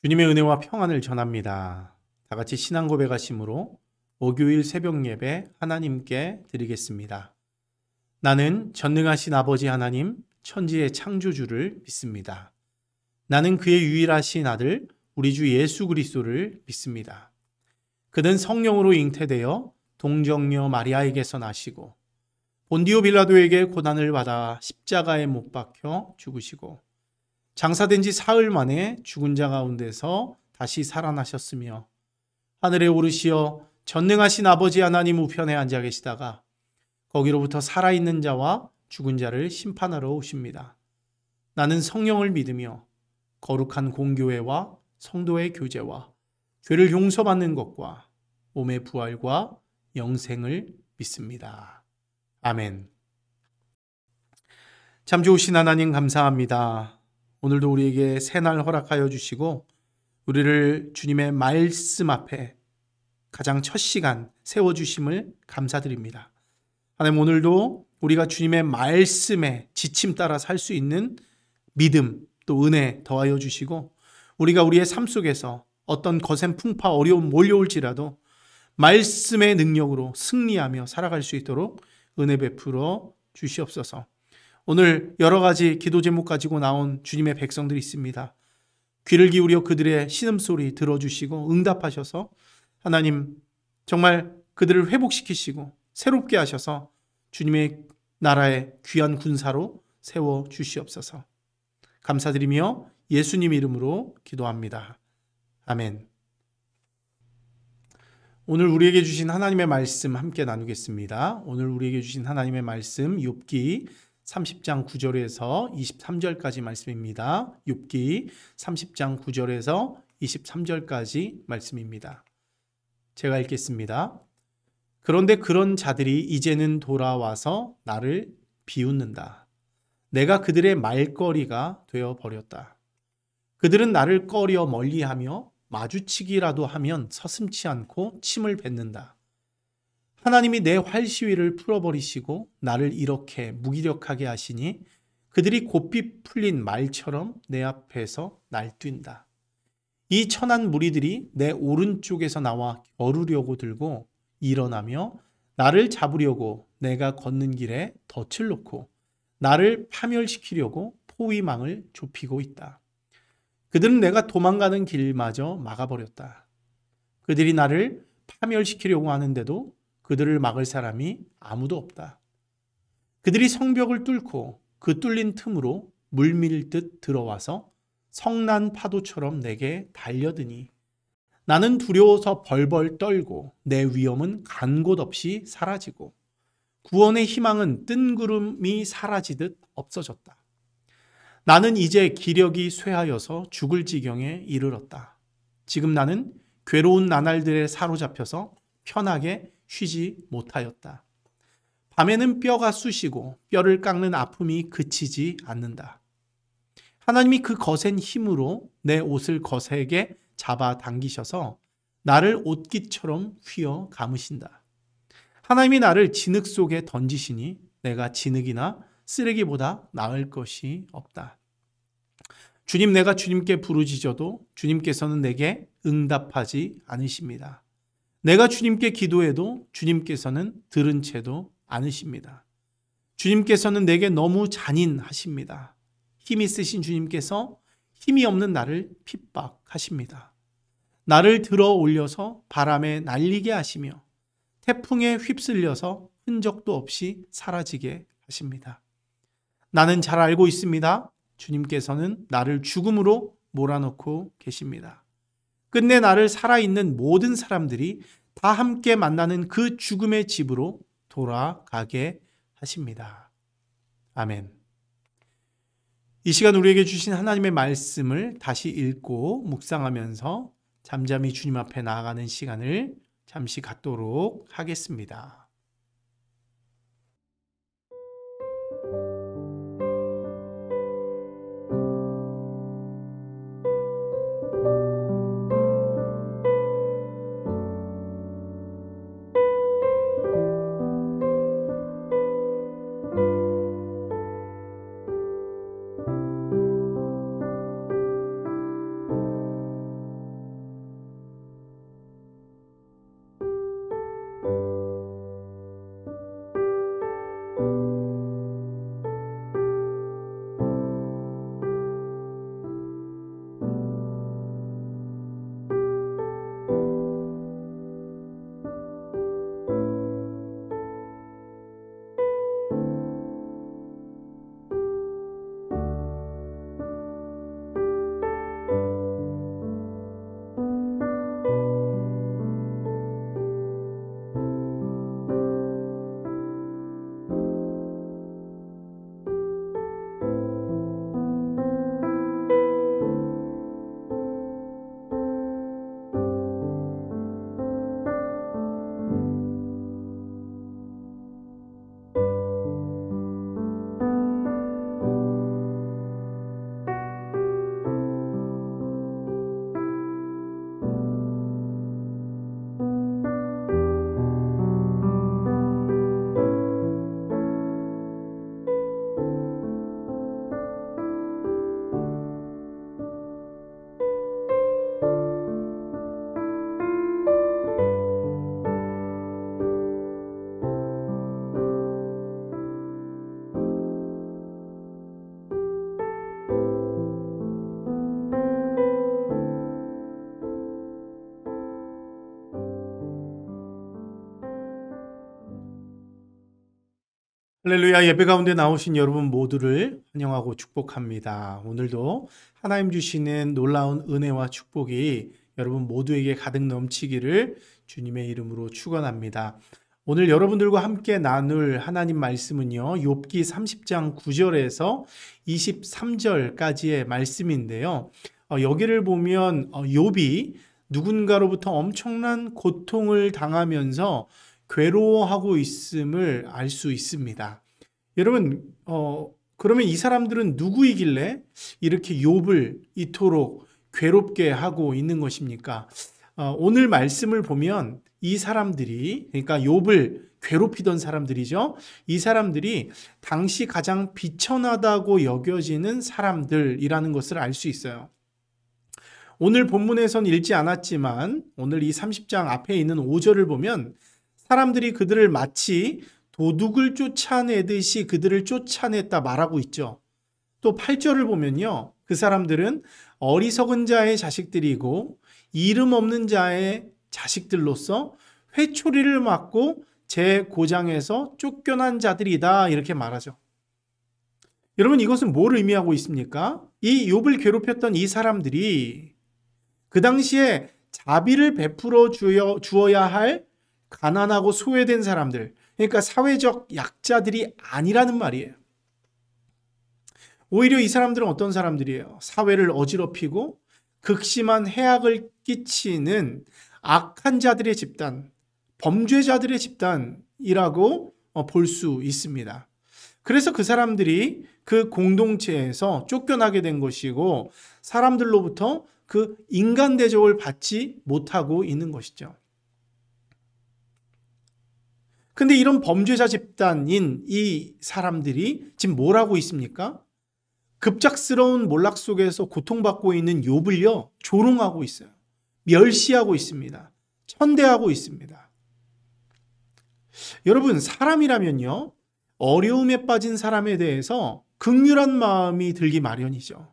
주님의 은혜와 평안을 전합니다. 다 같이 신앙 고백하심으로 목요일 새벽 예배 하나님께 드리겠습니다. 나는 전능하신 아버지 하나님, 천지의 창조주를 믿습니다. 나는 그의 유일하신 아들, 우리 주 예수 그리스도를 믿습니다. 그는 성령으로 잉태되어 동정녀 마리아에게서 나시고 본디오 빌라도에게 고난을 받아 십자가에 못 박혀 죽으시고 장사된 지 사흘 만에 죽은 자 가운데서 다시 살아나셨으며 하늘에 오르시어 전능하신 아버지 하나님 우편에 앉아 계시다가 거기로부터 살아있는 자와 죽은 자를 심판하러 오십니다. 나는 성령을 믿으며 거룩한 공교회와 성도의 교제와 죄를 용서받는 것과 몸의 부활과 영생을 믿습니다. 아멘. 참 좋으신 하나님 감사합니다. 오늘도 우리에게 새날 허락하여 주시고 우리를 주님의 말씀 앞에 가장 첫 시간 세워주심을 감사드립니다. 하나님, 오늘도 우리가 주님의 말씀에 지침 따라 살 수 있는 믿음 또 은혜 더하여 주시고 우리가 우리의 삶 속에서 어떤 거센 풍파 어려움 몰려올지라도 말씀의 능력으로 승리하며 살아갈 수 있도록 은혜 베풀어 주시옵소서. 오늘 여러 가지 기도 제목 가지고 나온 주님의 백성들이 있습니다. 귀를 기울여 그들의 신음소리 들어주시고 응답하셔서 하나님 정말 그들을 회복시키시고 새롭게 하셔서 주님의 나라의 귀한 군사로 세워주시옵소서. 감사드리며 예수님 이름으로 기도합니다. 아멘. 오늘 우리에게 주신 하나님의 말씀 함께 나누겠습니다. 오늘 우리에게 주신 하나님의 말씀 욥기 30장 9절에서 23절까지 말씀입니다. 욥기 30장 9절에서 23절까지 말씀입니다. 제가 읽겠습니다. 그런데 그런 자들이 이제는 돌아와서 나를 비웃는다. 내가 그들의 말거리가 되어버렸다. 그들은 나를 꺼려 멀리하며 마주치기라도 하면 서슴지 않고 침을 뱉는다. 하나님이 내 활시위를 풀어버리시고 나를 이렇게 무기력하게 하시니 그들이 곱비 풀린 말처럼 내 앞에서 날뛴다. 이 천한 무리들이 내 오른쪽에서 나와 겨루려고 들고 일어나며 나를 잡으려고 내가 걷는 길에 덫을 놓고 나를 파멸시키려고 포위망을 좁히고 있다. 그들은 내가 도망가는 길마저 막아버렸다. 그들이 나를 파멸시키려고 하는데도 그들을 막을 사람이 아무도 없다. 그들이 성벽을 뚫고 그 뚫린 틈으로 물밀듯 들어와서 성난 파도처럼 내게 달려드니 나는 두려워서 벌벌 떨고 내 위험은 간 곳 없이 사라지고 구원의 희망은 뜬구름이 사라지듯 없어졌다. 나는 이제 기력이 쇠하여서 죽을 지경에 이르렀다. 지금 나는 괴로운 나날들에 사로잡혀서 편하게 쉬지 못하였다. 밤에는 뼈가 쑤시고 뼈를 깎는 아픔이 그치지 않는다. 하나님이 그 거센 힘으로 내 옷을 거세게 잡아당기셔서 나를 옷깃처럼 휘어 감으신다. 하나님이 나를 진흙 속에 던지시니 내가 진흙이나 쓰레기보다 나을 것이 없다. 주님, 내가 주님께 부르짖어도 주님께서는 내게 응답하지 않으십니다. 내가 주님께 기도해도 주님께서는 들은 채도 않으십니다. 주님께서는 내게 너무 잔인하십니다. 힘이 쓰신 주님께서 힘이 없는 나를 핍박하십니다. 나를 들어 올려서 바람에 날리게 하시며 태풍에 휩쓸려서 흔적도 없이 사라지게 하십니다. 나는 잘 알고 있습니다. 주님께서는 나를 죽음으로 몰아넣고 계십니다. 끝내 나를 살아있는 모든 사람들이 다 함께 만나는 그 죽음의 집으로 돌아가게 하십니다. 아멘. 이 시간 우리에게 주신 하나님의 말씀을 다시 읽고 묵상하면서 잠잠히 주님 앞에 나아가는 시간을 잠시 갖도록 하겠습니다. 할렐루야. 예배 가운데 나오신 여러분 모두를 환영하고 축복합니다. 오늘도 하나님 주시는 놀라운 은혜와 축복이 여러분 모두에게 가득 넘치기를 주님의 이름으로 축원합니다. 오늘 여러분들과 함께 나눌 하나님 말씀은요, 욥기 30장 9절에서 23절까지의 말씀인데요. 여기를 보면 욥이 누군가로부터 엄청난 고통을 당하면서 괴로워하고 있음을 알 수 있습니다. 여러분, 그러면 이 사람들은 누구이길래 이렇게 욥을 이토록 괴롭게 하고 있는 것입니까? 오늘 말씀을 보면 이 사람들이, 그러니까 욥을 괴롭히던 사람들이죠. 이 사람들이 당시 가장 비천하다고 여겨지는 사람들이라는 것을 알 수 있어요. 오늘 본문에선 읽지 않았지만 오늘 이 30장 앞에 있는 5절을 보면 사람들이 그들을 마치 도둑을 쫓아내듯이 그들을 쫓아냈다 말하고 있죠. 또 8절을 보면요, 그 사람들은 어리석은 자의 자식들이고 이름 없는 자의 자식들로서 회초리를 맞고 제 고장에서 쫓겨난 자들이다, 이렇게 말하죠. 여러분, 이것은 뭘 의미하고 있습니까? 이 욥을 괴롭혔던 이 사람들이 그 당시에 자비를 베풀어 주어야 할 가난하고 소외된 사람들, 그러니까 사회적 약자들이 아니라는 말이에요. 오히려 이 사람들은 어떤 사람들이에요? 사회를 어지럽히고 극심한 해악을 끼치는 악한 자들의 집단, 범죄자들의 집단이라고 볼 수 있습니다. 그래서 그 사람들이 그 공동체에서 쫓겨나게 된 것이고 사람들로부터 그 인간 대접을 받지 못하고 있는 것이죠. 근데 이런 범죄자 집단인 이 사람들이 지금 뭘 하고 있습니까? 급작스러운 몰락 속에서 고통받고 있는 욥을요, 조롱하고 있어요. 멸시하고 있습니다. 천대하고 있습니다. 여러분, 사람이라면요, 어려움에 빠진 사람에 대해서 긍휼한 마음이 들기 마련이죠.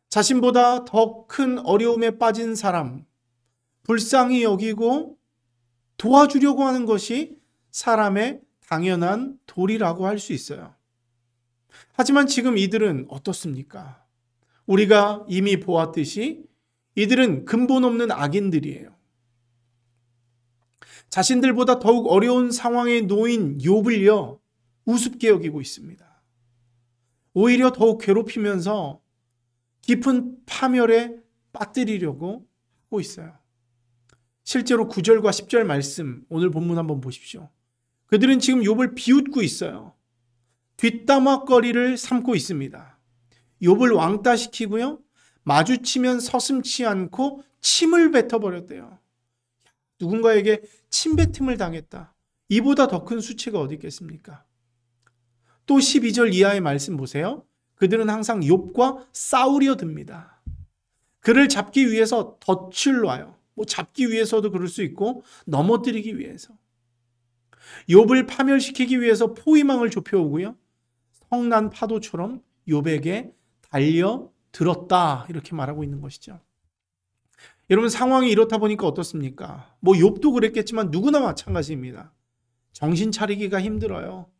자신보다 더 큰 어려움에 빠진 사람, 불쌍히 여기고 도와주려고 하는 것이 사람의 당연한 도리라고 할 수 있어요. 하지만 지금 이들은 어떻습니까? 우리가 이미 보았듯이 이들은 근본 없는 악인들이에요. 자신들보다 더욱 어려운 상황에 놓인 욥을요, 우습게 여기고 있습니다. 오히려 더욱 괴롭히면서 깊은 파멸에 빠뜨리려고 하고 있어요. 실제로 9절과 10절 말씀, 오늘 본문 한번 보십시오. 그들은 지금 욥을 비웃고 있어요. 뒷담화거리를 삼고 있습니다. 욥을 왕따시키고요, 마주치면 서슴지 않고 침을 뱉어버렸대요. 누군가에게 침뱉음을 당했다. 이보다 더 큰 수치가 어디 있겠습니까? 또 12절 이하의 말씀 보세요. 그들은 항상 욥과 싸우려 듭니다. 그를 잡기 위해서 덫을 놔요. 잡기 위해서도 그럴 수 있고 넘어뜨리기 위해서. 욥을 파멸시키기 위해서 포위망을 좁혀오고요, 성난 파도처럼 욥에게 달려들었다, 이렇게 말하고 있는 것이죠. 여러분, 상황이 이렇다 보니까 어떻습니까? 욥도 그랬겠지만 누구나 마찬가지입니다. 정신 차리기가 힘들어요.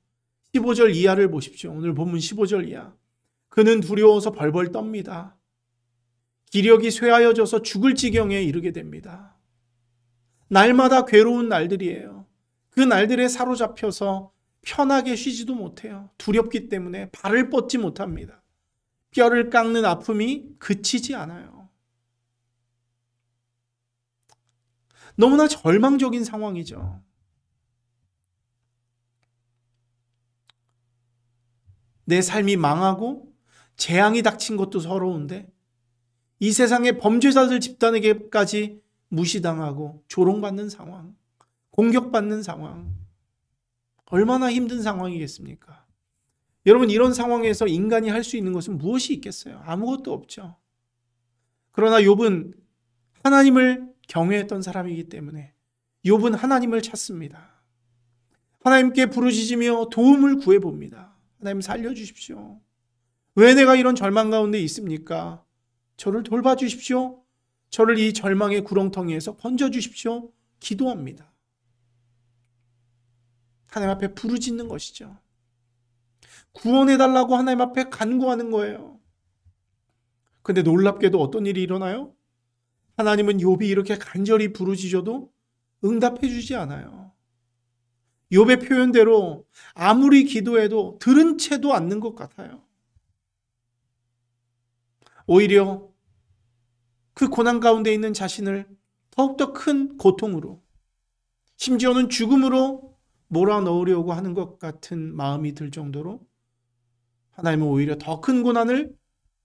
15절 이하를 보십시오. 오늘 본문 15절 이하. 그는 두려워서 벌벌 떱니다. 기력이 쇠하여져서 죽을 지경에 이르게 됩니다. 날마다 괴로운 날들이에요. 그 날들에 사로잡혀서 편하게 쉬지도 못해요. 두렵기 때문에 발을 뻗지 못합니다. 뼈를 깎는 아픔이 그치지 않아요. 너무나 절망적인 상황이죠. 내 삶이 망하고 재앙이 닥친 것도 서러운데 이 세상의 범죄자들 집단에게까지 무시당하고 조롱받는 상황, 공격받는 상황, 얼마나 힘든 상황이겠습니까? 여러분, 이런 상황에서 인간이 할 수 있는 것은 무엇이 있겠어요? 아무것도 없죠. 그러나 욥은 하나님을 경외했던 사람이기 때문에 욥은 하나님을 찾습니다. 하나님께 부르짖으며 도움을 구해봅니다. 하나님 살려주십시오. 왜 내가 이런 절망 가운데 있습니까? 저를 돌봐주십시오. 저를 이 절망의 구렁텅이에서 건져주십시오. 기도합니다. 하나님 앞에 부르짖는 것이죠. 구원해달라고 하나님 앞에 간구하는 거예요. 근데 놀랍게도 어떤 일이 일어나요? 하나님은 욥이 이렇게 간절히 부르짖어도 응답해 주지 않아요. 욥의 표현대로 아무리 기도해도 들은 채도 않는 것 같아요. 오히려 그 고난 가운데 있는 자신을 더욱더 큰 고통으로, 심지어는 죽음으로 몰아넣으려고 하는 것 같은 마음이 들 정도로 하나님은 오히려 더 큰 고난을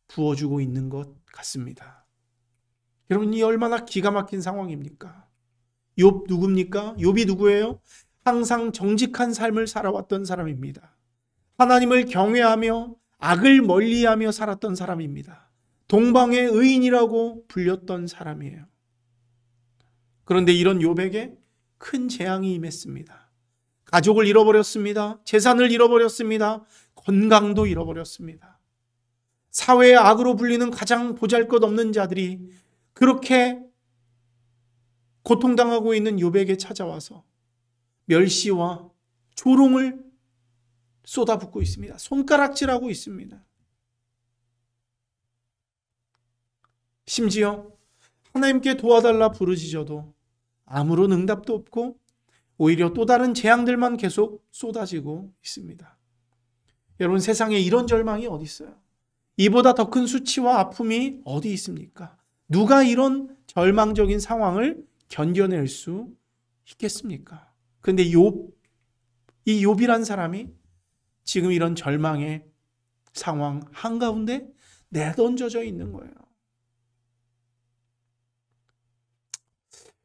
부어주고 있는 것 같습니다. 여러분, 이 얼마나 기가 막힌 상황입니까? 욥 누굽니까? 욥이 누구예요? 항상 정직한 삶을 살아왔던 사람입니다. 하나님을 경외하며 악을 멀리하며 살았던 사람입니다. 동방의 의인이라고 불렸던 사람이에요. 그런데 이런 욥에게 큰 재앙이 임했습니다. 가족을 잃어버렸습니다. 재산을 잃어버렸습니다. 건강도 잃어버렸습니다. 사회의 악으로 불리는 가장 보잘것없는 자들이 그렇게 고통당하고 있는 욥에게 찾아와서 멸시와 조롱을 쏟아붓고 있습니다. 손가락질하고 있습니다. 심지어 하나님께 도와달라 부르짖어도 아무런 응답도 없고 오히려 또 다른 재앙들만 계속 쏟아지고 있습니다. 여러분, 세상에 이런 절망이 어디 있어요? 이보다 더 큰 수치와 아픔이 어디 있습니까? 누가 이런 절망적인 상황을 견뎌낼 수 있겠습니까? 그런데 이 욥이란 사람이 지금 이런 절망의 상황 한가운데 내던져져 있는 거예요.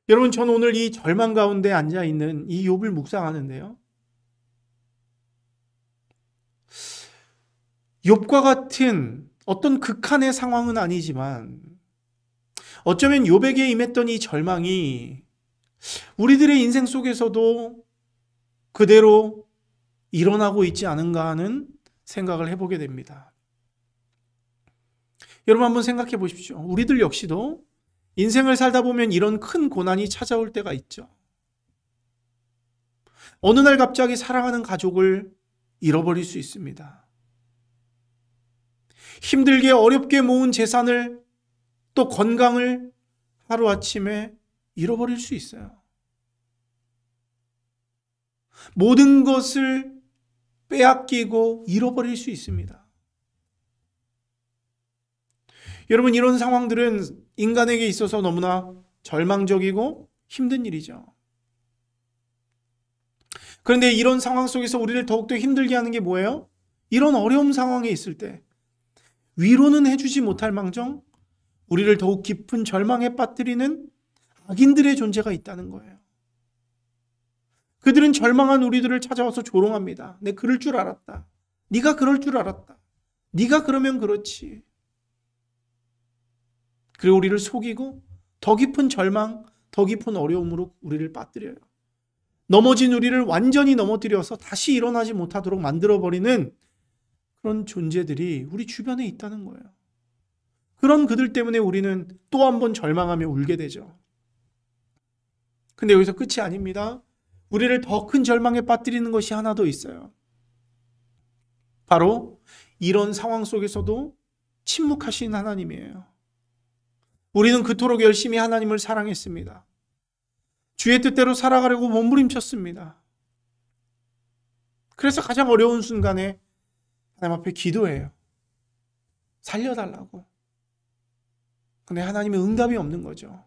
여러분, 저는 오늘 이 절망 가운데 앉아있는 이 욥을 묵상하는데요. 욥과 같은 어떤 극한의 상황은 아니지만 어쩌면 욥에게 임했던 이 절망이 우리들의 인생 속에서도 그대로 일어나고 있지 않은가 하는 생각을 해보게 됩니다. 여러분, 한번 생각해 보십시오. 우리들 역시도 인생을 살다 보면 이런 큰 고난이 찾아올 때가 있죠. 어느 날 갑자기 사랑하는 가족을 잃어버릴 수 있습니다. 힘들게 어렵게 모은 재산을 또 건강을 하루아침에 잃어버릴 수 있어요. 모든 것을 빼앗기고 잃어버릴 수 있습니다. 여러분, 이런 상황들은 인간에게 있어서 너무나 절망적이고 힘든 일이죠. 그런데 이런 상황 속에서 우리를 더욱더 힘들게 하는 게 뭐예요? 이런 어려운 상황에 있을 때 위로는 해주지 못할 망정 우리를 더욱 깊은 절망에 빠뜨리는 악인들의 존재가 있다는 거예요. 그들은 절망한 우리들을 찾아와서 조롱합니다. 내 그럴 줄 알았다. 네가 그럴 줄 알았다. 네가 그러면 그렇지. 그리고 우리를 속이고 더 깊은 절망, 더 깊은 어려움으로 우리를 빠뜨려요. 넘어진 우리를 완전히 넘어뜨려서 다시 일어나지 못하도록 만들어버리는 그런 존재들이 우리 주변에 있다는 거예요. 그런 그들 때문에 우리는 또 한 번 절망하며 울게 되죠. 근데 여기서 끝이 아닙니다. 우리를 더 큰 절망에 빠뜨리는 것이 하나 더 있어요. 바로 이런 상황 속에서도 침묵하신 하나님이에요. 우리는 그토록 열심히 하나님을 사랑했습니다. 주의 뜻대로 살아가려고 몸부림쳤습니다. 그래서 가장 어려운 순간에 하나님 앞에 기도해요. 살려달라고. 근데 하나님의 응답이 없는 거죠.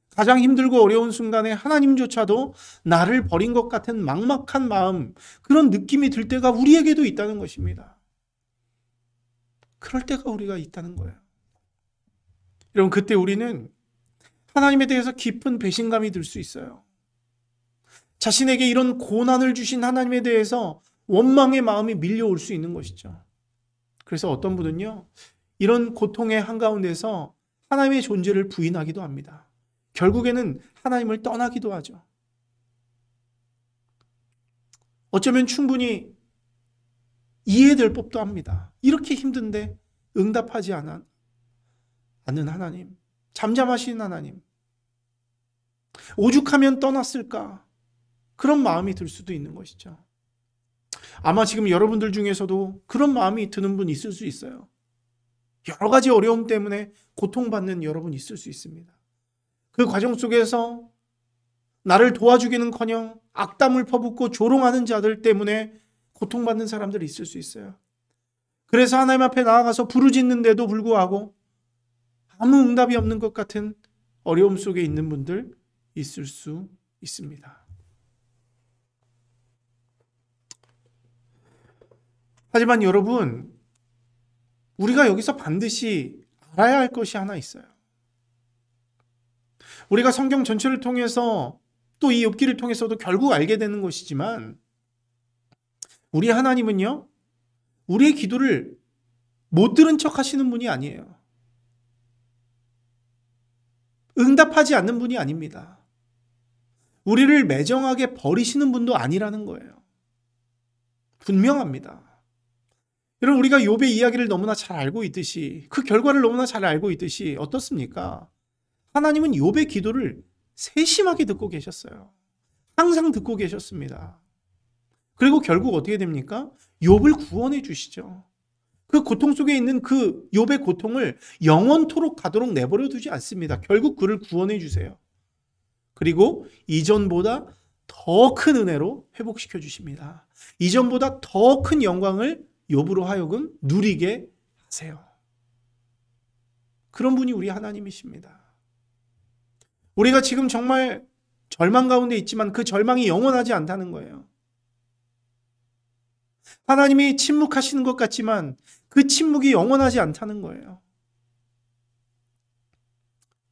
가장 힘들고 어려운 순간에 하나님조차도 나를 버린 것 같은 막막한 마음, 그런 느낌이 들 때가 우리에게도 있다는 것입니다. 그럴 때가 우리가 있다는 거예요. 여러분, 그때 우리는 하나님에 대해서 깊은 배신감이 들 수 있어요. 자신에게 이런 고난을 주신 하나님에 대해서 원망의 마음이 밀려올 수 있는 것이죠. 그래서 어떤 분은요, 이런 고통의 한가운데서 하나님의 존재를 부인하기도 합니다. 결국에는 하나님을 떠나기도 하죠. 어쩌면 충분히 이해될 법도 합니다. 이렇게 힘든데 응답하지 않는 하나님, 잠잠하신 하나님, 오죽하면 떠났을까? 그런 마음이 들 수도 있는 것이죠. 아마 지금 여러분들 중에서도 그런 마음이 드는 분 있을 수 있어요. 여러 가지 어려움 때문에 고통받는 여러분 있을 수 있습니다. 그 과정 속에서 나를 도와주기는커녕 악담을 퍼붓고 조롱하는 자들 때문에 고통받는 사람들이 있을 수 있어요. 그래서 하나님 앞에 나아가서 부르짖는데도 불구하고 아무 응답이 없는 것 같은 어려움 속에 있는 분들 있을 수 있습니다. 하지만 여러분, 우리가 여기서 반드시 알아야 할 것이 하나 있어요. 우리가 성경 전체를 통해서 또 이 욥기를 통해서도 결국 알게 되는 것이지만, 우리 하나님은요, 우리의 기도를 못 들은 척 하시는 분이 아니에요. 응답하지 않는 분이 아닙니다. 우리를 매정하게 버리시는 분도 아니라는 거예요. 분명합니다. 여러분, 우리가 욥의 이야기를 너무나 잘 알고 있듯이, 그 결과를 너무나 잘 알고 있듯이 어떻습니까? 하나님은 욥의 기도를 세심하게 듣고 계셨어요. 항상 듣고 계셨습니다. 그리고 결국 어떻게 됩니까? 욥을 구원해 주시죠. 그 고통 속에 있는 그 욥의 고통을 영원토록 가도록 내버려 두지 않습니다. 결국 그를 구원해 주세요. 그리고 이전보다 더 큰 은혜로 회복시켜 주십니다. 이전보다 더 큰 영광을 욥으로 하여금 누리게 하세요. 그런 분이 우리 하나님이십니다. 우리가 지금 정말 절망 가운데 있지만 그 절망이 영원하지 않다는 거예요. 하나님이 침묵하시는 것 같지만 그 침묵이 영원하지 않다는 거예요.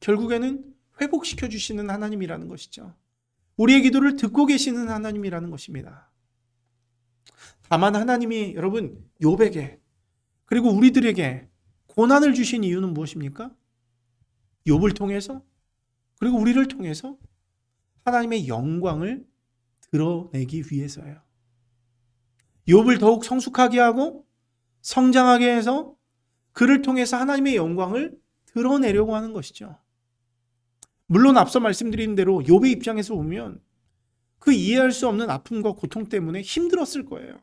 결국에는 회복시켜 주시는 하나님이라는 것이죠. 우리의 기도를 듣고 계시는 하나님이라는 것입니다. 다만 하나님이 여러분 욥에게 그리고 우리들에게 고난을 주신 이유는 무엇입니까? 욥을 통해서 그리고 우리를 통해서 하나님의 영광을 드러내기 위해서예요. 욥을 더욱 성숙하게 하고 성장하게 해서 그를 통해서 하나님의 영광을 드러내려고 하는 것이죠. 물론 앞서 말씀드린 대로 욥의 입장에서 보면 그 이해할 수 없는 아픔과 고통 때문에 힘들었을 거예요.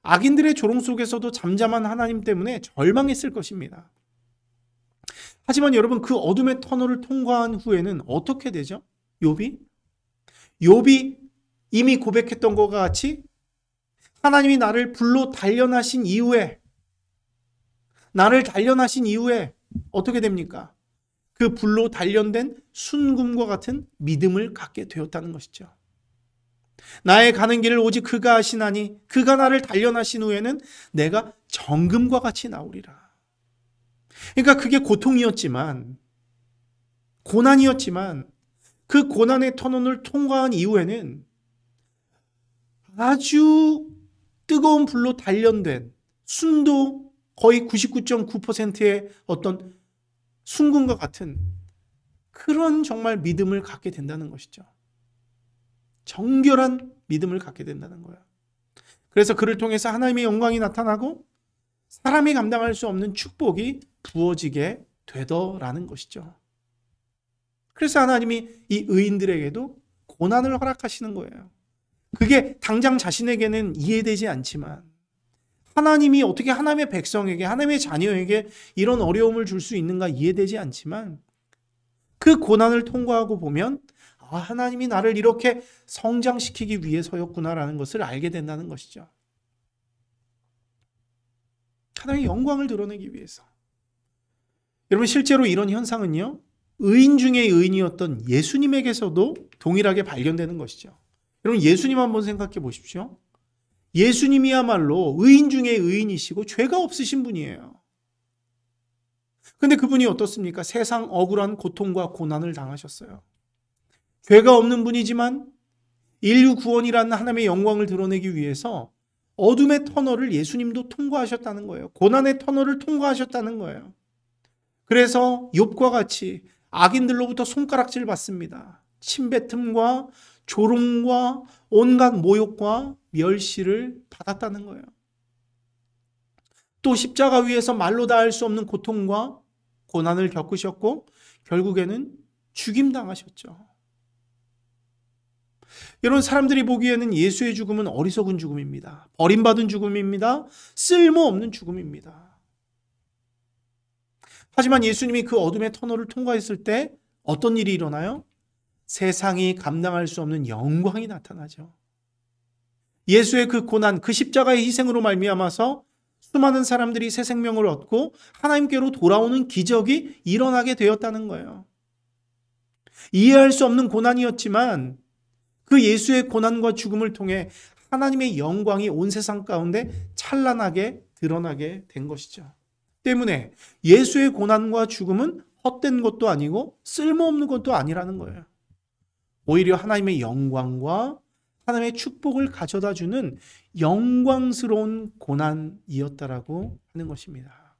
악인들의 조롱 속에서도 잠잠한 하나님 때문에 절망했을 것입니다. 하지만 여러분, 그 어둠의 터널을 통과한 후에는 어떻게 되죠? 욥이 이미 고백했던 것과 같이 하나님이 나를 불로 단련하신 이후에 어떻게 됩니까? 그 불로 단련된 순금과 같은 믿음을 갖게 되었다는 것이죠. 나의 가는 길을 오직 그가 하시나니 그가 나를 단련하신 후에는 내가 정금과 같이 나오리라. 그러니까 그게 고통이었지만, 고난이었지만 그 고난의 터널을 통과한 이후에는 아주 뜨거운 불로 단련된 순도 거의 99.9%의 어떤 순금과 같은 그런 정말 믿음을 갖게 된다는 것이죠. 정결한 믿음을 갖게 된다는 거예요. 그래서 그를 통해서 하나님의 영광이 나타나고 사람이 감당할 수 없는 축복이 부어지게 되더라는 것이죠. 그래서 하나님이 이 의인들에게도 고난을 허락하시는 거예요. 그게 당장 자신에게는 이해되지 않지만 하나님이 어떻게 하나님의 백성에게, 하나님의 자녀에게 이런 어려움을 줄 수 있는가 이해되지 않지만 그 고난을 통과하고 보면 하나님이 나를 이렇게 성장시키기 위해서였구나라는 것을 알게 된다는 것이죠. 하나님의 영광을 드러내기 위해서. 여러분, 실제로 이런 현상은요, 의인 중에 의인이었던 예수님에게서도 동일하게 발견되는 것이죠. 여러분, 예수님 한번 생각해 보십시오. 예수님이야말로 의인 중에 의인이시고 죄가 없으신 분이에요. 근데 그분이 어떻습니까? 세상 억울한 고통과 고난을 당하셨어요. 죄가 없는 분이지만 인류 구원이라는 하나님의 영광을 드러내기 위해서 어둠의 터널을 예수님도 통과하셨다는 거예요. 고난의 터널을 통과하셨다는 거예요. 그래서 욥과 같이 악인들로부터 손가락질 받습니다. 침뱉음과 조롱과 온갖 모욕과 멸시를 받았다는 거예요. 또 십자가 위에서 말로 다 할 수 없는 고통과 고난을 겪으셨고 결국에는 죽임당하셨죠. 여러분, 사람들이 보기에는 예수의 죽음은 어리석은 죽음입니다. 버림받은 죽음입니다. 쓸모없는 죽음입니다. 하지만 예수님이 그 어둠의 터널을 통과했을 때 어떤 일이 일어나요? 세상이 감당할 수 없는 영광이 나타나죠. 예수의 그 고난, 그 십자가의 희생으로 말미암아서 수많은 사람들이 새 생명을 얻고 하나님께로 돌아오는 기적이 일어나게 되었다는 거예요. 이해할 수 없는 고난이었지만 그 예수의 고난과 죽음을 통해 하나님의 영광이 온 세상 가운데 찬란하게 드러나게 된 것이죠. 때문에 예수의 고난과 죽음은 헛된 것도 아니고 쓸모없는 것도 아니라는 거예요. 오히려 하나님의 영광과 하나님의 축복을 가져다 주는 영광스러운 고난이었다라고 하는 것입니다.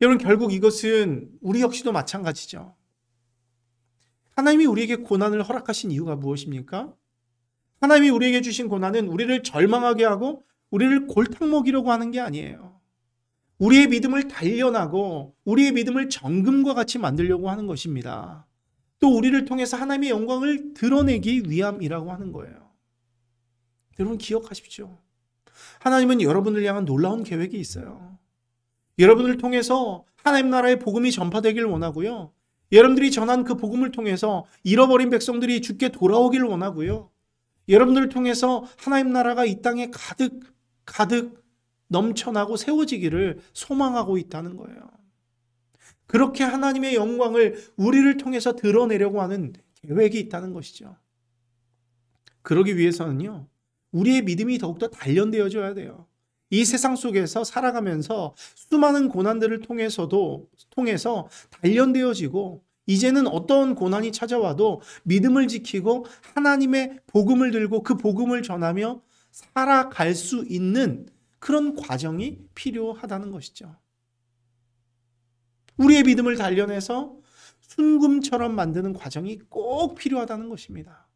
여러분, 결국 이것은 우리 역시도 마찬가지죠. 하나님이 우리에게 고난을 허락하신 이유가 무엇입니까? 하나님이 우리에게 주신 고난은 우리를 절망하게 하고 우리를 골탕 먹이려고 하는 게 아니에요. 우리의 믿음을 단련하고 우리의 믿음을 정금과 같이 만들려고 하는 것입니다. 또 우리를 통해서 하나님의 영광을 드러내기 위함이라고 하는 거예요. 여러분, 기억하십시오. 하나님은 여러분을 향한 놀라운 계획이 있어요. 여러분을 통해서 하나님 나라의 복음이 전파되길 원하고요. 여러분들이 전한 그 복음을 통해서 잃어버린 백성들이 주께 돌아오길 원하고요. 여러분들을 통해서 하나님 나라가 이 땅에 가득 넘쳐나고 세워지기를 소망하고 있다는 거예요. 그렇게 하나님의 영광을 우리를 통해서 드러내려고 하는 계획이 있다는 것이죠. 그러기 위해서는요, 우리의 믿음이 더욱더 단련되어져야 돼요. 이 세상 속에서 살아가면서 수많은 고난들을 통해서 단련되어지고, 이제는 어떤 고난이 찾아와도 믿음을 지키고 하나님의 복음을 들고 그 복음을 전하며 살아갈 수 있는 그런 과정이 필요하다는 것이죠. 우리의 믿음을 단련해서 순금처럼 만드는 과정이 꼭 필요하다는 것입니다.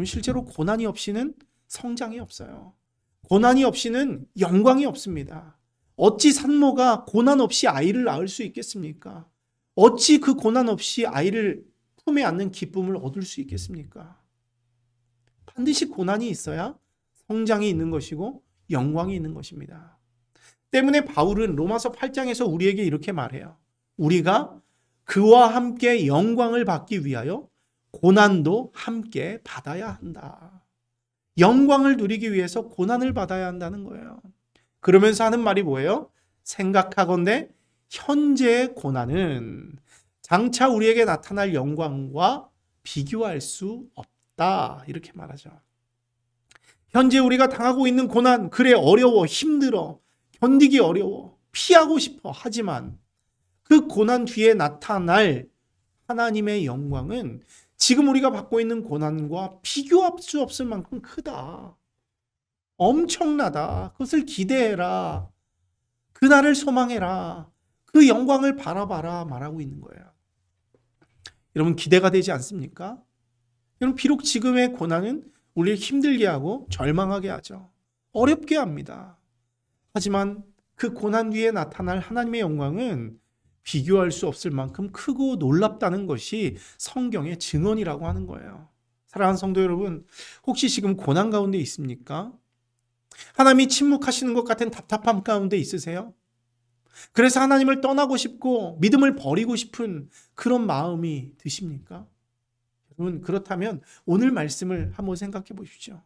실제로 고난이 없이는 성장이 없어요. 고난이 없이는 영광이 없습니다. 어찌 산모가 고난 없이 아이를 낳을 수 있겠습니까? 어찌 그 고난 없이 아이를 품에 안는 기쁨을 얻을 수 있겠습니까? 반드시 고난이 있어야 성장이 있는 것이고 영광이 있는 것입니다. 때문에 바울은 로마서 8장에서 우리에게 이렇게 말해요. 우리가 그와 함께 영광을 받기 위하여 고난도 함께 받아야 한다. 영광을 누리기 위해서 고난을 받아야 한다는 거예요. 그러면서 하는 말이 뭐예요? 생각하건대 현재의 고난은 장차 우리에게 나타날 영광과 비교할 수 없다. 이렇게 말하죠. 현재 우리가 당하고 있는 고난, 그래 어려워, 힘들어, 견디기 어려워, 피하고 싶어. 하지만 그 고난 뒤에 나타날 하나님의 영광은 지금 우리가 받고 있는 고난과 비교할 수 없을 만큼 크다. 엄청나다. 그것을 기대해라. 그날을 소망해라. 그 영광을 바라봐라 말하고 있는 거예요. 여러분, 기대가 되지 않습니까? 여러분, 비록 지금의 고난은 우리를 힘들게 하고 절망하게 하죠. 어렵게 합니다. 하지만 그 고난 뒤에 나타날 하나님의 영광은 비교할 수 없을 만큼 크고 놀랍다는 것이 성경의 증언이라고 하는 거예요. 사랑하는 성도 여러분, 혹시 지금 고난 가운데 있습니까? 하나님이 침묵하시는 것 같은 답답함 가운데 있으세요? 그래서 하나님을 떠나고 싶고 믿음을 버리고 싶은 그런 마음이 드십니까? 여러분, 그렇다면 오늘 말씀을 한번 생각해 보십시오.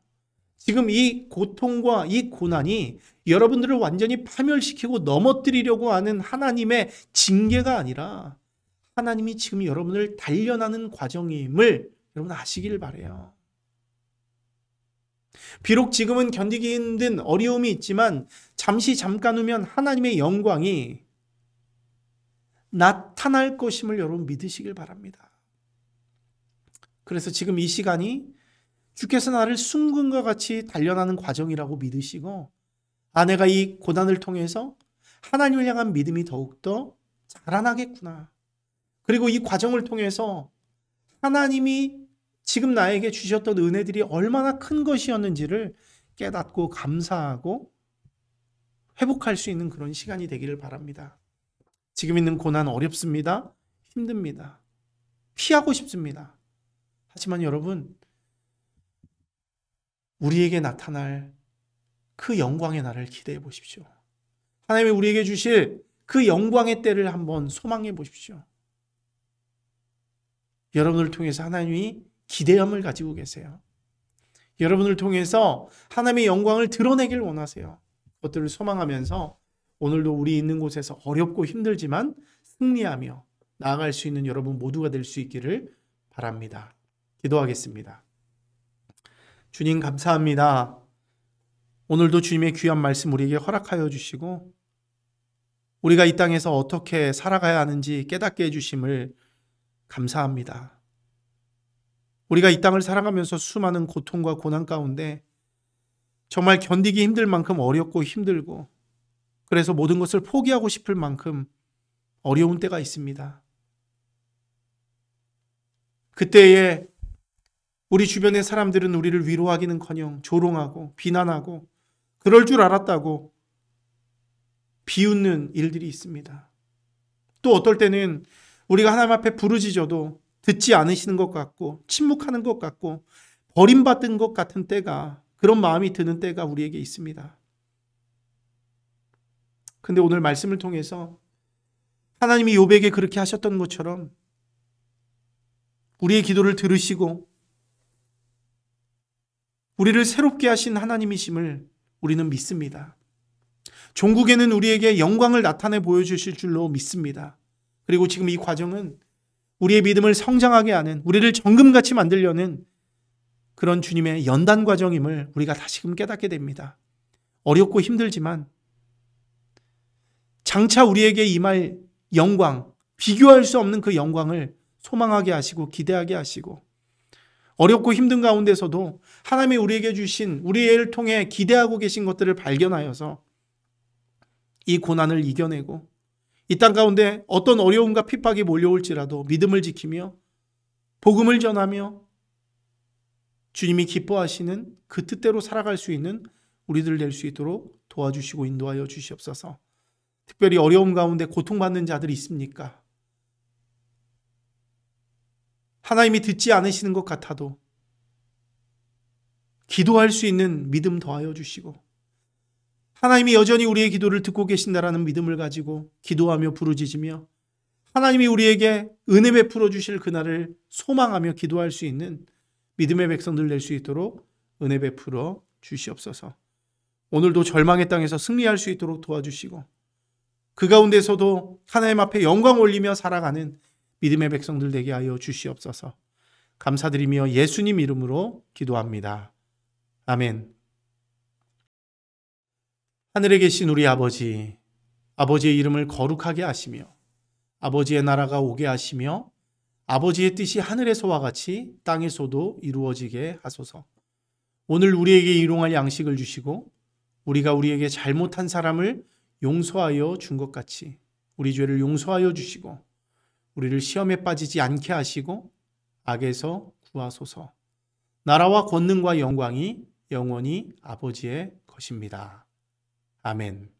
지금 이 고통과 이 고난이 여러분들을 완전히 파멸시키고 넘어뜨리려고 하는 하나님의 징계가 아니라 하나님이 지금 여러분을 단련하는 과정임을 여러분 아시기를 바라요. 비록 지금은 견디기 힘든 어려움이 있지만 잠깐 후면 하나님의 영광이 나타날 것임을 여러분 믿으시길 바랍니다. 그래서 지금 이 시간이 주께서 나를 순금과 같이 단련하는 과정이라고 믿으시고, 내가 이 고난을 통해서 하나님을 향한 믿음이 더욱더 자라나겠구나. 그리고 이 과정을 통해서 하나님이 지금 나에게 주셨던 은혜들이 얼마나 큰 것이었는지를 깨닫고 감사하고 회복할 수 있는 그런 시간이 되기를 바랍니다. 지금 있는 고난 어렵습니다. 힘듭니다. 피하고 싶습니다. 하지만 여러분, 우리에게 나타날 그 영광의 날을 기대해 보십시오. 하나님이 우리에게 주실 그 영광의 때를 한번 소망해 보십시오. 여러분을 통해서 하나님이 기대감을 가지고 계세요. 여러분을 통해서 하나님의 영광을 드러내길 원하세요. 그것들을 소망하면서 오늘도 우리 있는 곳에서 어렵고 힘들지만 승리하며 나아갈 수 있는 여러분 모두가 될 수 있기를 바랍니다. 기도하겠습니다. 주님 감사합니다. 오늘도 주님의 귀한 말씀 우리에게 허락하여 주시고 우리가 이 땅에서 어떻게 살아가야 하는지 깨닫게 해주심을 감사합니다. 우리가 이 땅을 살아가면서 수많은 고통과 고난 가운데 정말 견디기 힘들 만큼 어렵고 힘들고 그래서 모든 것을 포기하고 싶을 만큼 어려운 때가 있습니다. 그때에 우리 주변의 사람들은 우리를 위로하기는커녕 조롱하고 비난하고 그럴 줄 알았다고 비웃는 일들이 있습니다. 또 어떨 때는 우리가 하나님 앞에 부르짖어도 듣지 않으시는 것 같고 침묵하는 것 같고 버림받은 것 같은 때가 그런 마음이 드는 때가 우리에게 있습니다. 근데 오늘 말씀을 통해서 하나님이 욥에게 그렇게 하셨던 것처럼 우리의 기도를 들으시고 우리를 새롭게 하신 하나님이심을 우리는 믿습니다. 종국에는 우리에게 영광을 나타내 보여주실 줄로 믿습니다. 그리고 지금 이 과정은 우리의 믿음을 성장하게 하는, 우리를 정금같이 만들려는 그런 주님의 연단 과정임을 우리가 다시금 깨닫게 됩니다. 어렵고 힘들지만 장차 우리에게 임할 영광, 비교할 수 없는 그 영광을 소망하게 하시고 기대하게 하시고 어렵고 힘든 가운데서도 하나님이 우리에게 주신 우리를 통해 기대하고 계신 것들을 발견하여서 이 고난을 이겨내고 이 땅 가운데 어떤 어려움과 핍박이 몰려올지라도 믿음을 지키며 복음을 전하며 주님이 기뻐하시는 그 뜻대로 살아갈 수 있는 우리들 될 수 있도록 도와주시고 인도하여 주시옵소서. 특별히 어려움 가운데 고통받는 자들이 있습니까? 하나님이 듣지 않으시는 것 같아도 기도할 수 있는 믿음 더하여 주시고 하나님이 여전히 우리의 기도를 듣고 계신다라는 믿음을 가지고 기도하며 부르짖으며 하나님이 우리에게 은혜 베풀어 주실 그날을 소망하며 기도할 수 있는 믿음의 백성들 될 수 있도록 은혜 베풀어 주시옵소서. 오늘도 절망의 땅에서 승리할 수 있도록 도와주시고 그 가운데서도 하나님 앞에 영광 올리며 살아가는 믿음의 백성들 되게 하여 주시옵소서. 감사드리며 예수님 이름으로 기도합니다. 아멘. 하늘에 계신 우리 아버지, 아버지의 이름을 거룩하게 하시며 아버지의 나라가 오게 하시며 아버지의 뜻이 하늘에서와 같이 땅에서도 이루어지게 하소서. 오늘 우리에게 일용할 양식을 주시고 우리가 우리에게 잘못한 사람을 용서하여 준 것 같이 우리 죄를 용서하여 주시고 우리를 시험에 빠지지 않게 하시고 악에서 구하소서. 나라와 권능과 영광이 영원히 아버지의 것입니다. 아멘.